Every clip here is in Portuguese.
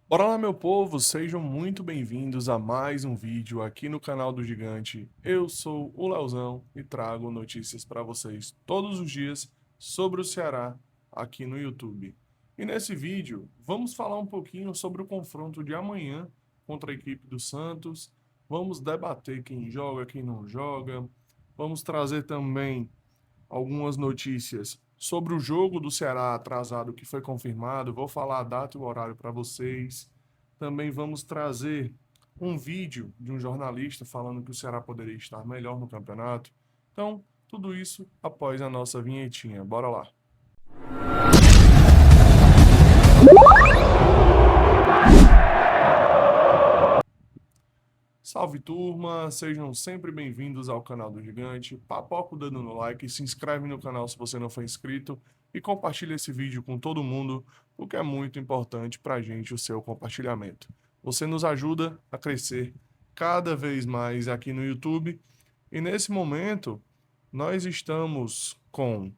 Bora lá, meu povo, sejam muito bem-vindos a mais um vídeo aqui no canal do Gigante. Eu sou o Leozão e trago notícias para vocês todos os dias sobre o Ceará aqui no YouTube. E nesse vídeo, vamos falar um pouquinho sobre o confronto de amanhã contra a equipe do Santos. Vamos debater quem joga, quem não joga. Vamos trazer também algumas notícias sobre o jogo do Ceará atrasado que foi confirmado. Vou falar a data e o horário para vocês. Também vamos trazer um vídeo de um jornalista falando que o Ceará poderia estar melhor no campeonato. Então, tudo isso após a nossa vinhetinha. Bora lá. Salve turma, sejam sempre bem-vindos ao canal do Gigante. Papoca o dedo no like, se inscreve no canal se você não for inscrito e compartilha esse vídeo com todo mundo, porque é muito importante para a gente o seu compartilhamento. Você nos ajuda a crescer cada vez mais aqui no YouTube e nesse momento nós estamos com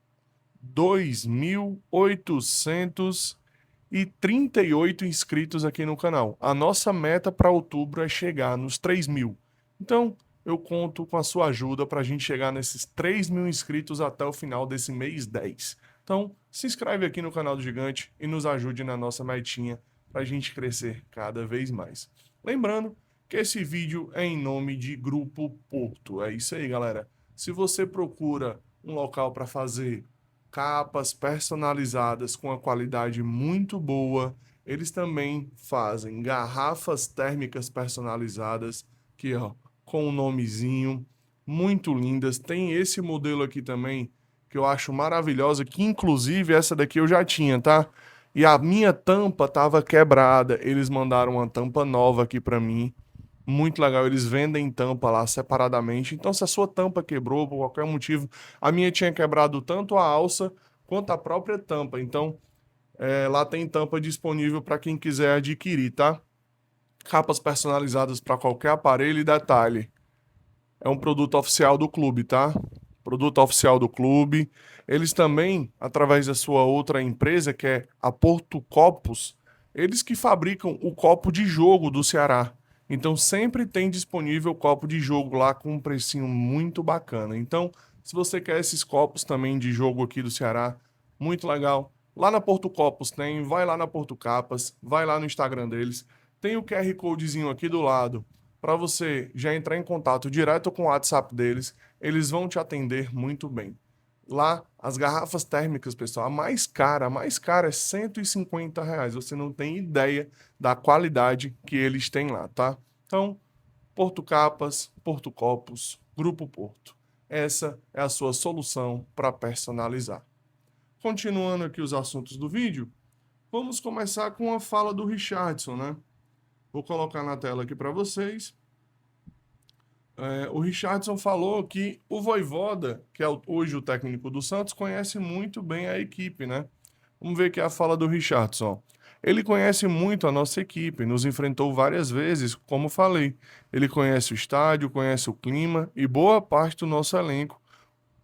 2.838 inscritos aqui no canal. A nossa meta para outubro é chegar nos 3.000. Então, eu conto com a sua ajuda para a gente chegar nesses 3.000 inscritos até o final desse mês 10. Então, se inscreve aqui no canal do Gigante e nos ajude na nossa metinha para a gente crescer cada vez mais. Lembrando que esse vídeo é em nome de Grupo Porto. É isso aí, galera. Se você procura um local para fazer capas personalizadas com a qualidade muito boa. Eles também fazem garrafas térmicas personalizadas, que ó, com um nomezinho, muito lindas. Tem esse modelo aqui também, que eu acho maravilhosa, que inclusive essa daqui eu já tinha, tá? E a minha tampa tava quebrada. Eles mandaram uma tampa nova aqui para mim. Muito legal, eles vendem tampa lá separadamente. Então, se a sua tampa quebrou por qualquer motivo, a minha tinha quebrado tanto a alça quanto a própria tampa. Então, lá tem tampa disponível para quem quiser adquirir, tá? Capas personalizadas para qualquer aparelho e detalhe. É um produto oficial do clube, tá? Produto oficial do clube. Eles também, através da sua outra empresa, que é a Porto Copos, eles que fabricam o copo de jogo do Ceará. Então sempre tem disponível copo de jogo lá com um precinho muito bacana. Então, se você quer esses copos também de jogo aqui do Ceará, muito legal. Lá na Porto Copos tem, vai lá na Porto Capas, vai lá no Instagram deles. Tem o QR Codezinho aqui do lado para você já entrar em contato direto com o WhatsApp deles, eles vão te atender muito bem. Lá, as garrafas térmicas, pessoal, a mais cara é R$ 150. Você não tem ideia da qualidade que eles têm lá, tá? Então, Porto Capas, Porto Copos, Grupo Porto. Essa é a sua solução para personalizar. Continuando aqui os assuntos do vídeo, vamos começar com a fala do Richardson, né? Vou colocar na tela aqui para vocês. O Richardson falou que o Vojvoda, que é hoje o técnico do Santos, conhece muito bem a equipe, né? Vamos ver aqui a fala do Richardson. Ele conhece muito a nossa equipe, nos enfrentou várias vezes, como falei. Ele conhece o estádio, conhece o clima e boa parte do nosso elenco,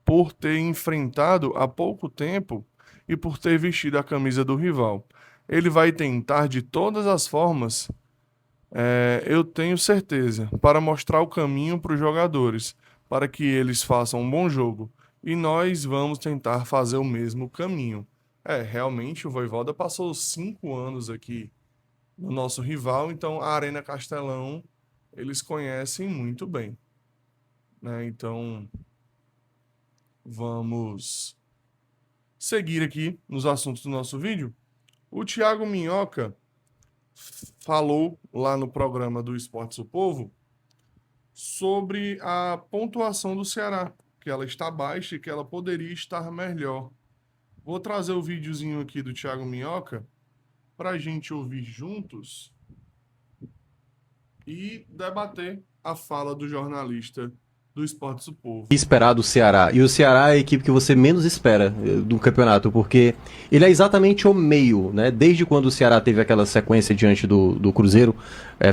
por ter enfrentado há pouco tempo e por ter vestido a camisa do rival. Ele vai tentar de todas as formas, eu tenho certeza, para mostrar o caminho para os jogadores, para que eles façam um bom jogo. E nós vamos tentar fazer o mesmo caminho. Realmente o Vojvoda passou 5 anos aqui no nosso rival, então a Arena Castelão eles conhecem muito bem, né? Então vamos seguir aqui nos assuntos do nosso vídeo. O Thiago Minhoca falou lá no programa do Esportes do Povo sobre a pontuação do Ceará, que ela está baixa e que ela poderia estar melhor. Vou trazer o videozinho aqui do Thiago Minhoca para a gente ouvir juntos e debater a fala do jornalista do Esportes do Povo. Esperar do Ceará. E o Ceará é a equipe que você menos espera do campeonato, porque ele é exatamente o meio, né? Desde quando o Ceará teve aquela sequência diante do Cruzeiro,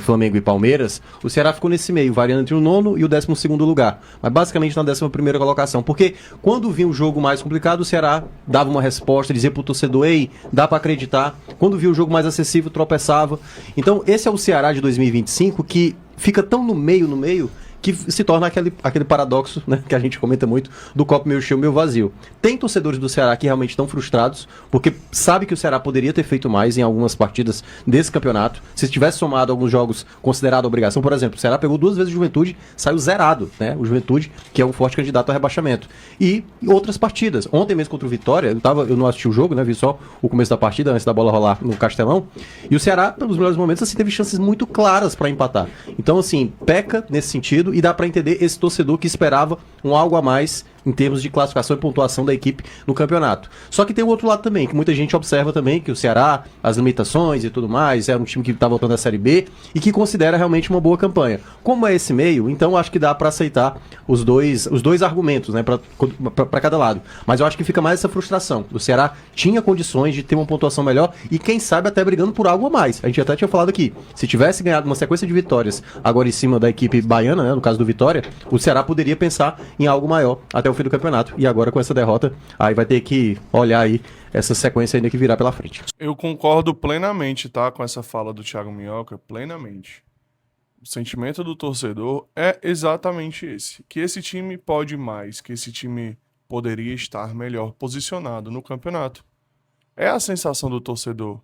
Flamengo e Palmeiras, o Ceará ficou nesse meio, variando entre o nono e o 12º lugar. Mas basicamente na 11ª colocação. Porque quando vinha um jogo mais complicado, o Ceará dava uma resposta, dizia pro torcedor, ei, dá pra acreditar. Quando vinha um jogo mais acessível, tropeçava. Então esse é o Ceará de 2025 que fica tão no meio, que se torna aquele paradoxo, né, que a gente comenta muito, do copo meio cheio, meio vazio. Tem torcedores do Ceará que realmente estão frustrados, porque sabe que o Ceará poderia ter feito mais em algumas partidas desse campeonato, se tivesse somado alguns jogos considerados obrigação. Por exemplo, o Ceará pegou 2 vezes o Juventude, saiu zerado, né? O Juventude, que é um forte candidato a rebaixamento. E outras partidas. Ontem mesmo contra o Vitória, eu não assisti o jogo, né? Vi só o começo da partida, antes da bola rolar no Castelão. E o Ceará, pelos melhores momentos, assim, teve chances muito claras para empatar. Então, assim, peca nesse sentido, e dá para entender esse torcedor que esperava um algo a mais em termos de classificação e pontuação da equipe no campeonato. Só que tem o outro lado também, que muita gente observa também, que o Ceará, as limitações e tudo mais, é um time que está voltando à Série B e que considera realmente uma boa campanha. Como é esse meio, então acho que dá para aceitar os dois argumentos, né, para cada lado. Mas eu acho que fica mais essa frustração. O Ceará tinha condições de ter uma pontuação melhor e quem sabe até brigando por algo a mais. A gente até tinha falado aqui, se tivesse ganhado uma sequência de vitórias agora em cima da equipe baiana, né, no caso do Vitória, o Ceará poderia pensar em algo maior até o fim do campeonato. E agora com essa derrota, aí vai ter que olhar aí essa sequência ainda que virá pela frente. Eu concordo plenamente, tá, com essa fala do Thiago Minhoca, plenamente. O sentimento do torcedor é exatamente esse, que esse time pode mais, que esse time poderia estar melhor posicionado no campeonato. É a sensação do torcedor,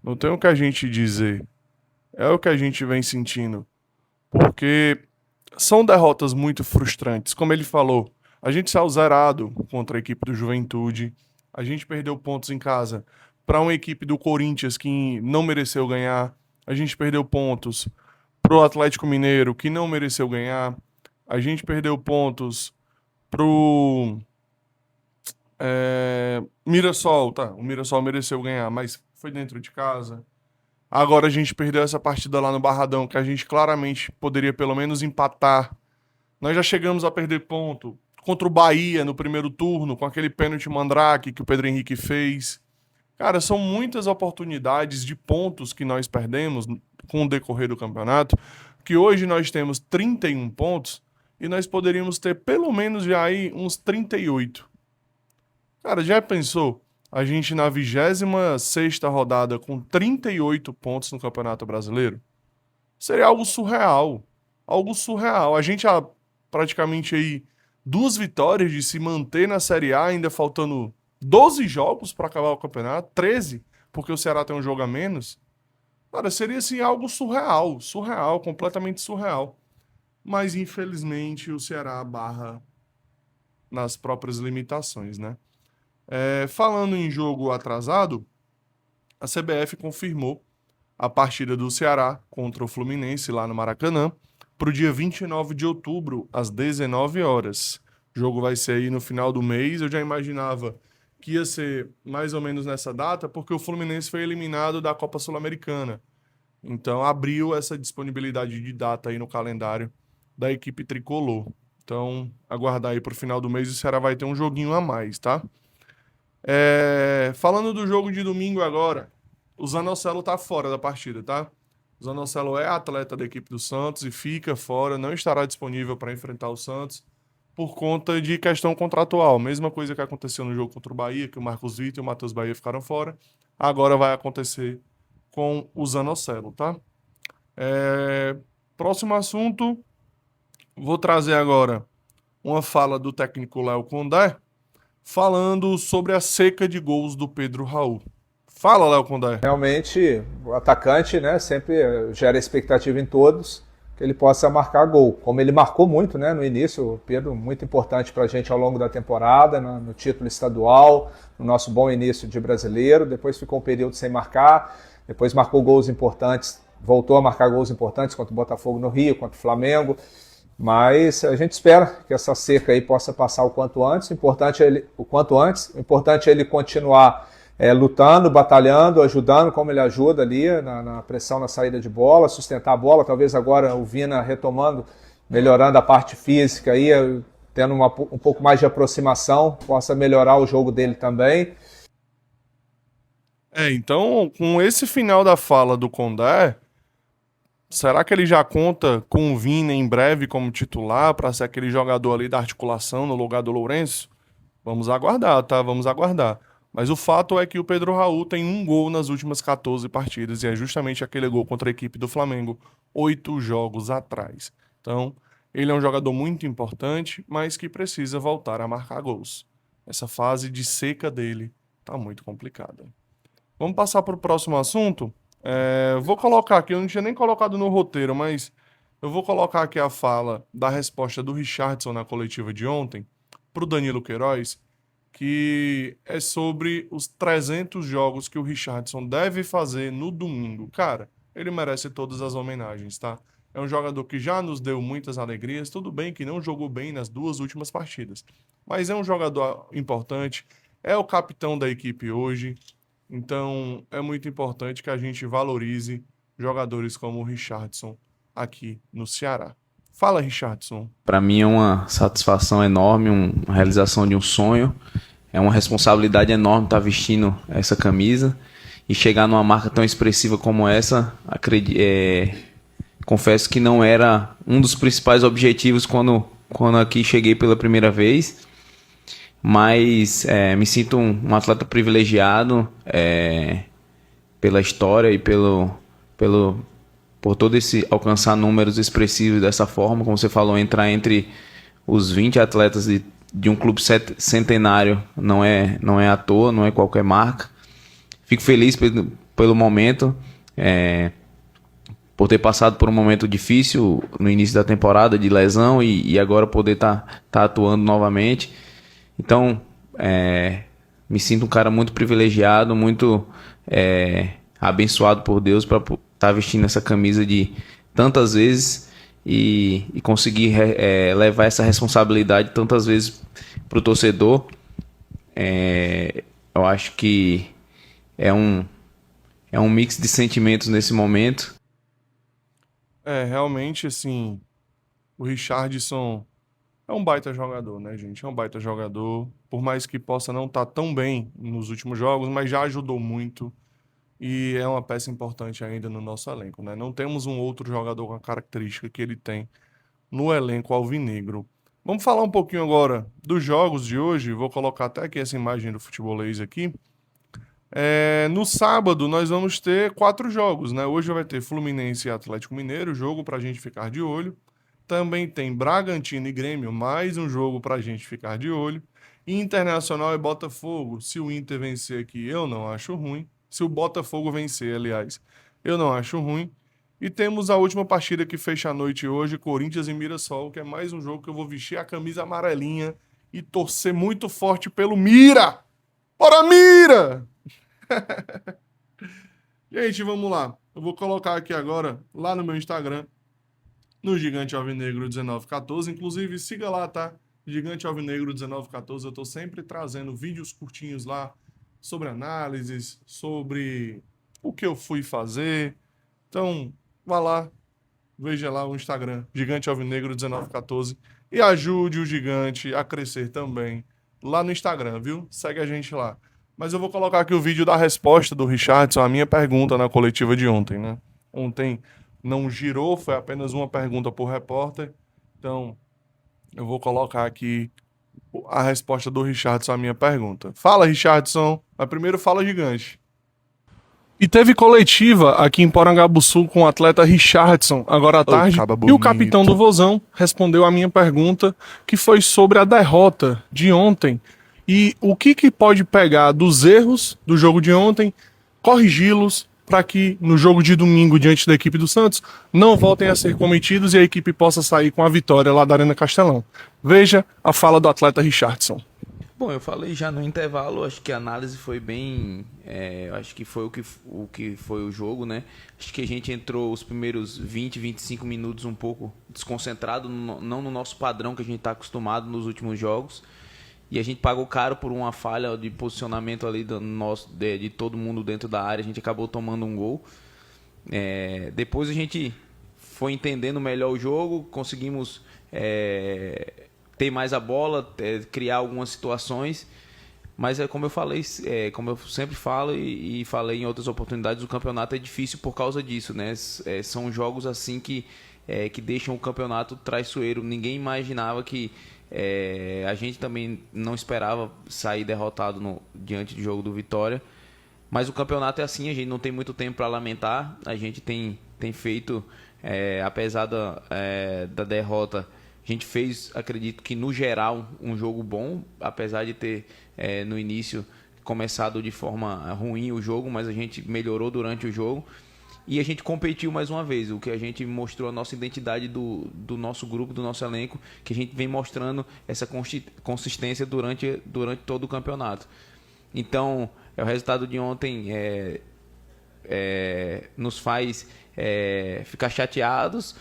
Não tem o que a gente dizer, é o que a gente vem sentindo, porque são derrotas muito frustrantes. Como ele falou, a gente saiu zerado contra a equipe do Juventude, a gente perdeu pontos em casa para uma equipe do Corinthians que não mereceu ganhar, a gente perdeu pontos para o Atlético Mineiro que não mereceu ganhar, a gente perdeu pontos para o Mirassol, tá? O Mirassol mereceu ganhar, mas foi dentro de casa. Agora a gente perdeu essa partida lá no Barradão, que a gente claramente poderia pelo menos empatar. Nós já chegamos a perder ponto contra o Bahia no primeiro turno, com aquele pênalti mandrake que o Pedro Henrique fez. Cara, são muitas oportunidades de pontos que nós perdemos com o decorrer do campeonato, que hoje nós temos 31 pontos e nós poderíamos ter pelo menos já aí uns 38. Cara, já pensou? A gente na 26ª rodada com 38 pontos no Campeonato Brasileiro? Seria algo surreal. Algo surreal. A gente há praticamente aí 2 vitórias de se manter na Série A, ainda faltando 12 jogos para acabar o campeonato, 13, porque o Ceará tem um jogo a menos. Cara, seria assim algo surreal, completamente surreal. Mas infelizmente o Ceará barra nas próprias limitações, né? Falando em jogo atrasado, a CBF confirmou a partida do Ceará contra o Fluminense lá no Maracanã para o dia 29 de outubro, às 19 horas. O jogo vai ser aí no final do mês. Eu já imaginava que ia ser mais ou menos nessa data, porque o Fluminense foi eliminado da Copa Sul-Americana. Então abriu essa disponibilidade de data aí no calendário da equipe tricolor. Então, aguardar aí para o final do mês, o Ceará vai ter um joguinho a mais, tá? Falando do jogo de domingo agora, o Zanocelo tá fora da partida, tá? O Zanocelo é atleta da equipe do Santos e fica fora, não estará disponível para enfrentar o Santos por conta de questão contratual. Mesma coisa que aconteceu no jogo contra o Bahia, que o Marcos Vitor e o Matheus Bahia ficaram fora. Agora vai acontecer com o Zanocelo, tá? Próximo assunto, vou trazer agora uma fala do técnico Léo Condé, falando sobre a seca de gols do Pedro Raul. Fala, Léo Condé. Realmente, o atacante, né, sempre gera expectativa em todos que ele possa marcar gol. Como ele marcou muito, né, no início, o Pedro, muito importante para a gente ao longo da temporada, no título estadual, no nosso bom início de brasileiro. Depois ficou um período sem marcar, depois marcou gols importantes, voltou a marcar gols importantes contra o Botafogo no Rio, contra o Flamengo. Mas a gente espera que essa seca aí possa passar o quanto antes. O importante é ele continuar lutando, batalhando, ajudando como ele ajuda ali na pressão na saída de bola, sustentar a bola. Talvez agora o Vina retomando melhorando a parte física aí, tendo um pouco mais de aproximação, possa melhorar o jogo dele também. Então, com esse final da fala do Condé, será que ele já conta com o Vina em breve como titular para ser aquele jogador ali da articulação no lugar do Lourenço? Vamos aguardar, tá? Vamos aguardar. Mas o fato é que o Pedro Raul tem um gol nas últimas 14 partidas e é justamente aquele gol contra a equipe do Flamengo 8 jogos atrás. Então, ele é um jogador muito importante, mas que precisa voltar a marcar gols. Essa fase de seca dele tá muito complicada. Vamos passar para o próximo assunto? Vou colocar aqui, eu não tinha nem colocado no roteiro, mas eu vou colocar aqui a fala da resposta do Richarlison na coletiva de ontem para o Danilo Queiroz, que é sobre os 300 jogos que o Richarlison deve fazer no domingo. Cara, ele merece todas as homenagens, tá? É um jogador que já nos deu muitas alegrias, tudo bem que não jogou bem nas 2 últimas partidas, mas é um jogador importante, é o capitão da equipe hoje, então é muito importante que a gente valorize jogadores como o Richarlison aqui no Ceará. Fala, Richarlison. Para mim é uma satisfação enorme, uma realização de um sonho. É uma responsabilidade enorme estar vestindo essa camisa e chegar numa marca tão expressiva como essa. Confesso que não era um dos principais objetivos quando aqui cheguei pela primeira vez, mas me sinto um atleta privilegiado pela história e por todo esse alcançar números expressivos dessa forma, como você falou, entrar entre os 20 atletas de um clube centenário não é à toa, não é qualquer marca. Fico feliz pelo momento, por ter passado por um momento difícil no início da temporada de lesão e agora poder tá atuando novamente. Então, me sinto um cara muito privilegiado, muito abençoado por Deus para estar vestindo essa camisa de tantas vezes e conseguir levar essa responsabilidade tantas vezes para o torcedor. Eu acho que é um mix de sentimentos nesse momento. Realmente, assim, o Richarlison é um baita jogador, né, gente? É um baita jogador, por mais que possa não estar tão bem nos últimos jogos, mas já ajudou muito e é uma peça importante ainda no nosso elenco, né? Não temos um outro jogador com a característica que ele tem no elenco alvinegro. Vamos falar um pouquinho agora dos jogos de hoje. Vou colocar até aqui essa imagem do futebolês aqui. No sábado nós vamos ter 4 jogos, né? Hoje vai ter Fluminense e Atlético Mineiro, jogo pra gente ficar de olho. Também tem Bragantino e Grêmio, mais um jogo pra gente ficar de olho. Internacional e Botafogo. Se o Inter vencer aqui, eu não acho ruim. Se o Botafogo vencer, aliás, eu não acho ruim. E temos a última partida que fecha a noite hoje, Corinthians e Mirassol, que é mais um jogo que eu vou vestir a camisa amarelinha e torcer muito forte pelo Mira! Bora, Mira! Gente, vamos lá. Eu vou colocar aqui agora, lá no meu Instagram, no Gigante Alvinegro 1914. Inclusive, siga lá, tá? Gigante Alvinegro 1914. Eu tô sempre trazendo vídeos curtinhos lá sobre análises, sobre o que eu fui fazer. Então, vá lá, veja lá o Instagram, Gigante Alvinegro 1914. E ajude o Gigante a crescer também lá no Instagram, viu? Segue a gente lá. Mas eu vou colocar aqui o vídeo da resposta do Richarlison à minha pergunta na coletiva de ontem, né? Ontem não girou, foi apenas uma pergunta por repórter. Então, eu vou colocar aqui a resposta do Richarlison à minha pergunta. Fala, Richarlison. Mas primeiro fala, Gigante. E teve coletiva aqui em Porangabuçu com o atleta Richarlison, agora à tarde. E o capitão do Vozão respondeu a minha pergunta, que foi sobre a derrota de ontem. E o que pode pegar dos erros do jogo de ontem, corrigi-los para que no jogo de domingo diante da equipe do Santos não voltem a ser cometidos e a equipe possa sair com a vitória lá da Arena Castelão. Veja a fala do atleta Richarlison. Bom, eu falei já no intervalo, acho que a análise foi bem... acho que foi o que foi o jogo, né? Acho que a gente entrou os primeiros 20, 25 minutos um pouco desconcentrado, não no nosso padrão que a gente está acostumado nos últimos jogos. E a gente pagou caro por uma falha de posicionamento ali de todo mundo dentro da área. A gente acabou tomando um gol. Depois a gente foi entendendo melhor o jogo, conseguimos ter mais a bola, criar algumas situações. Mas como eu falei, como eu sempre falo e falei em outras oportunidades, o campeonato é difícil por causa disso, né? São jogos assim que deixam o campeonato traiçoeiro. Ninguém imaginava que a gente também não esperava sair derrotado diante do jogo do Vitória. Mas o campeonato é assim, a gente não tem muito tempo para lamentar. A gente tem feito, apesar da derrota, a gente fez, acredito que no geral, um jogo bom, apesar de ter no início começado de forma ruim o jogo, mas a gente melhorou durante o jogo e a gente competiu mais uma vez, o que a gente mostrou a nossa identidade do nosso grupo, do nosso elenco, que a gente vem mostrando essa consistência durante todo o campeonato. Então, o resultado de ontem nos faz ficar chateados,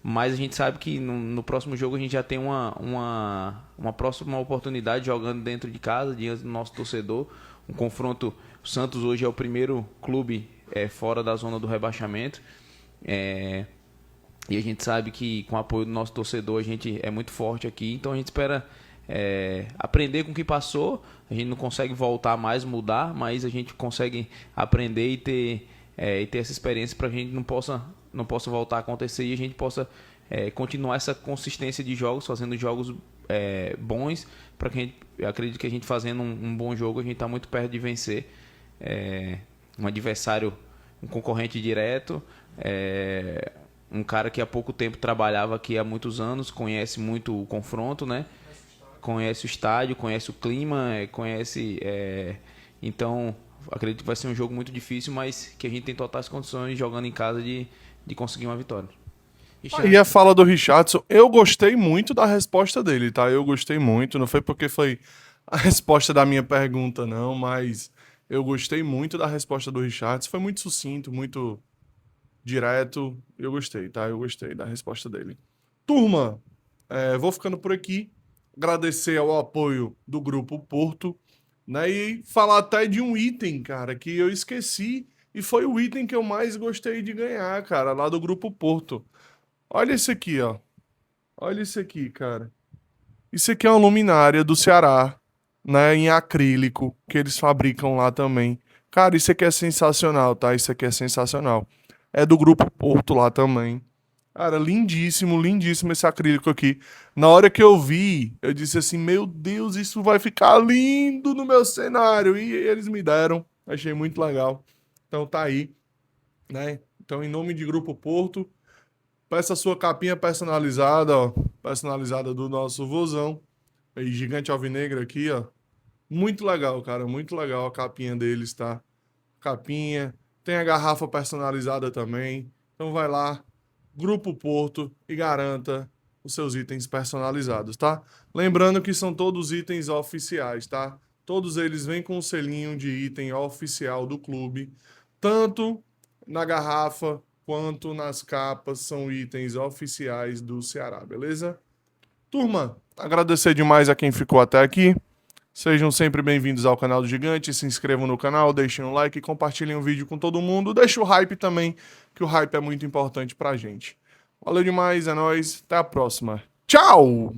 mas a gente sabe que no próximo jogo a gente já tem uma próxima oportunidade jogando dentro de casa, diante do nosso torcedor. Um confronto, o Santos hoje é o primeiro clube fora da zona do rebaixamento. E a gente sabe que com o apoio do nosso torcedor a gente é muito forte aqui. Então a gente espera aprender com o que passou. A gente não consegue voltar mais, mudar, mas a gente consegue aprender e ter essa experiência para a gente não possa voltar a acontecer e a gente possa continuar essa consistência de jogos, fazendo jogos bons, para que eu acredito que a gente fazendo um bom jogo, a gente está muito perto de vencer um adversário, um concorrente direto, um cara que há pouco tempo trabalhava aqui há muitos anos, conhece muito o confronto, né? Conhece o estádio, conhece o clima, conhece... Então, acredito que vai ser um jogo muito difícil, mas que a gente tem totais condições, jogando em casa, de conseguir uma vitória. Aí a fala do Richardson, eu gostei muito da resposta dele, tá? Eu gostei muito, não foi porque foi a resposta da minha pergunta, não, mas eu gostei muito da resposta do Richardson, foi muito sucinto, muito direto, eu gostei, tá? Eu gostei da resposta dele. Turma, vou ficando por aqui, agradecer ao apoio do Grupo Porto, né? E falar até de um item, cara, que eu esqueci e foi o item que eu mais gostei de ganhar, cara, lá do Grupo Porto. Olha isso aqui, ó. Olha isso aqui, cara. Isso aqui é uma luminária do Ceará, né, em acrílico, que eles fabricam lá também. Cara, isso aqui é sensacional, tá? Isso aqui é sensacional. É do Grupo Porto lá também. Cara, lindíssimo, lindíssimo esse acrílico aqui. Na hora que eu vi, eu disse assim, meu Deus, isso vai ficar lindo no meu cenário. E eles me deram, achei muito legal. Então tá aí, né? Então, em nome de Grupo Porto, peça a sua capinha personalizada, ó. Personalizada do nosso vozão. Aí, Gigante Alvinegra aqui, ó. Muito legal, cara. Muito legal a capinha deles, tá? Capinha. Tem a garrafa personalizada também. Então vai lá, Grupo Porto, e garanta os seus itens personalizados, tá? Lembrando que são todos itens oficiais, tá? Todos eles vêm com um selinho de item oficial do clube. Tanto na garrafa quanto nas capas são itens oficiais do Ceará, beleza? Turma, agradecer demais a quem ficou até aqui. Sejam sempre bem-vindos ao canal do Gigante, se inscrevam no canal, deixem um like, compartilhem o vídeo com todo mundo, deixa o hype também, que o hype é muito importante pra gente. Valeu demais, é nóis, até a próxima. Tchau!